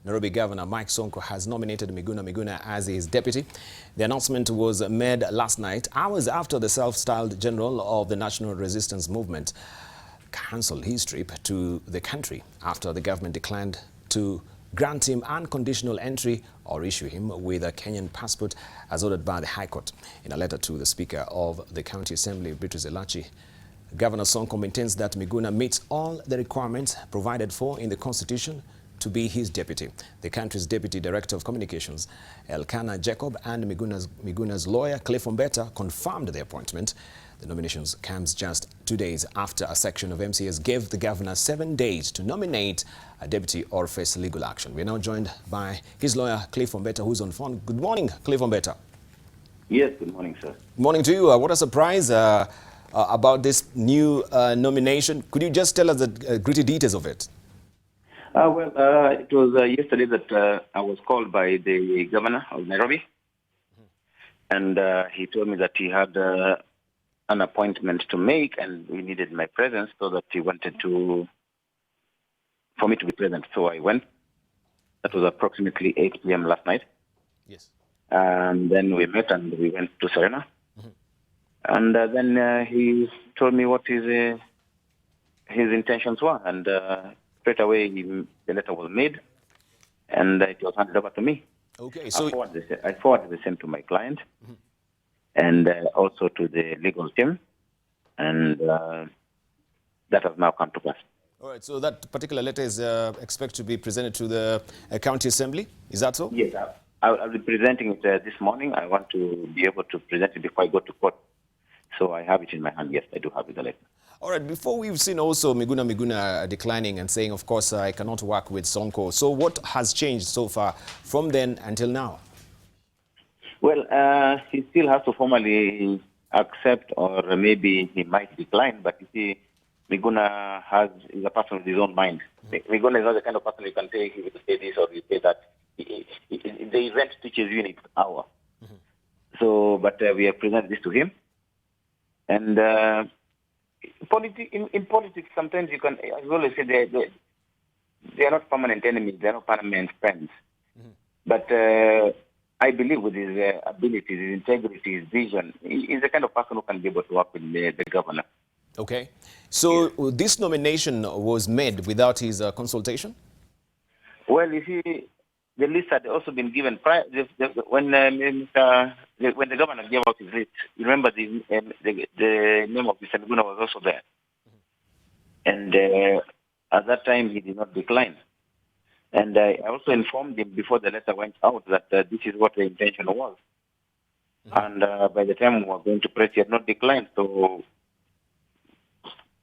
Nairobi Governor Mike Sonko has nominated Miguna Miguna as his deputy. The announcement was made last night, hours after the self-styled general of the National Resistance Movement cancelled his trip to the country after the government declined to grant him unconditional entry or issue him with a Kenyan passport as ordered by the High Court. In a letter to the Speaker of the County Assembly, Beatrice Elachi, Governor Sonko maintains that Miguna meets all the requirements provided for in the Constitution to be his deputy. The country's Deputy Director of Communications, Elkanah Jacob, and Miguna's lawyer, Cliff Ombeta, confirmed the appointment. The nominations comes just 2 days after a section of MCAs gave the governor 7 days to nominate a deputy or face legal action. We're now joined by his lawyer, Cliff Ombeta, who's on phone. Good morning, Cliff Ombeta. Yes, good morning, sir. Good morning to you. What a surprise about this new nomination. Could you just tell us the gritty details of it? It was yesterday that I was called by the governor of Nairobi, and he told me that he had an appointment to make, and he needed my presence, so that he wanted for me to be present. So I went. That was approximately 8 p.m. last night. Yes. And then we met, and we went to Serena. And then he told me what his intentions were, and straight away the letter was made, and it was handed over to me. Okay, so I forwarded the same to my client, and also to the legal team, and that has now come to pass. All right, so that particular letter is expected to be presented to the County Assembly. Is that so? Yes, I'll be presenting it this morning. I want to be able to present it before I go to court. So I have it in my hand. Yes, I do have it, the letter. All right, before we've seen also Miguna Miguna declining and saying, of course, I cannot work with Sonko. So what has changed so far from then until now? Well, he still has to formally accept, or maybe he might decline. But you see, Miguna is a person with his own mind. Miguna is not the kind of person you can say he will say this or he will say that. The event teaches you in its hour. So, but we have presented this to him. And in politics, sometimes you can, as well as say, they are not permanent enemies, they are not permanent friends. But I believe with his abilities, his integrity, his vision, he's the kind of person who can be able to work with the governor. Okay. So this nomination was made without his consultation? Well, you see, the list had also been given prior. When the governor gave out his list, you remember the name of Mr. Miguna was also there. And at that time, he did not decline. And I also informed him before the letter went out that this is what the intention was. And by the time we were going to press, he had not declined. So,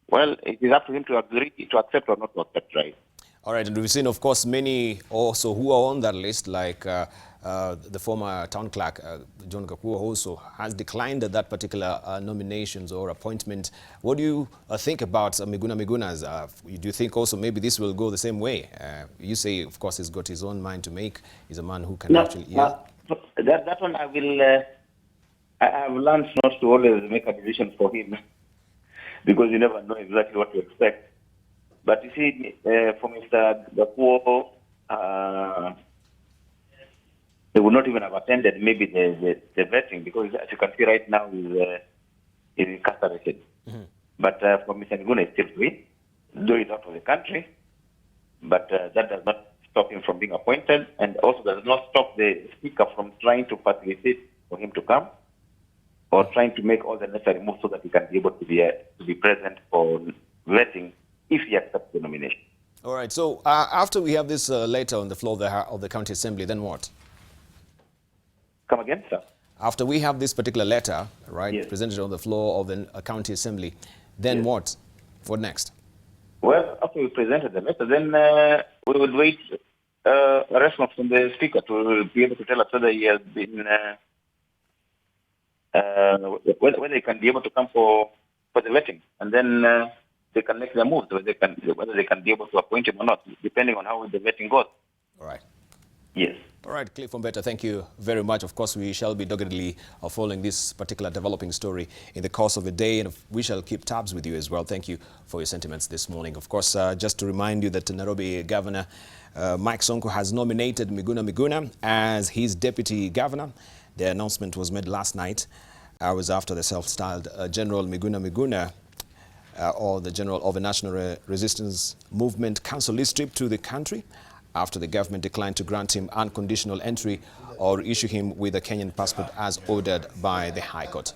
well, it is up to him to agree, to accept or not to accept, right? All right, and we've seen, of course, many also who are on that list, like the former town clerk, John Kakua, also has declined that particular nominations or appointment. What do you think about Miguna Miguna's? Do you think also maybe this will go the same way? You say, of course, he's got his own mind to make. He's a man who can actually... Yeah. That one I will... I have learned not to always make a decision for him because you never know exactly what to expect. But you see, for Mr. Gakuo, they would not even have attended maybe the vetting because, as you can see right now, he's incarcerated. But for Mr. Miguna, he's still free, though he's out of the country. But that does not stop him from being appointed, and also does not stop the speaker from trying to facilitate for him to come, or trying to make all the necessary moves so that he can be able to be present for vetting if he accepts the nomination. All right. So after we have this letter on the floor of the County Assembly, then what? Come again, sir? After we have this particular letter, right, yes, presented on the floor of the County Assembly, then yes, what? What next? Well, after we presented the letter, then we would wait a response from the speaker to be able to tell us whether he has been, whether he can be able to come for the vetting, and then they can make their moves, whether they can be able to appoint him or not, depending on how the vetting goes. All right. Yes. All right, Cliff Ombeta, thank you very much. Of course, we shall be doggedly following this particular developing story in the course of the day, and we shall keep tabs with you as well. Thank you for your sentiments this morning. Of course, just to remind you that Nairobi Governor Mike Sonko has nominated Miguna Miguna as his deputy governor. The announcement was made last night, hours after the self-styled General Miguna Miguna, or the General of the National Resistance Movement Council, is stripped to the country after the government declined to grant him unconditional entry or issue him with a Kenyan passport as ordered by the High Court.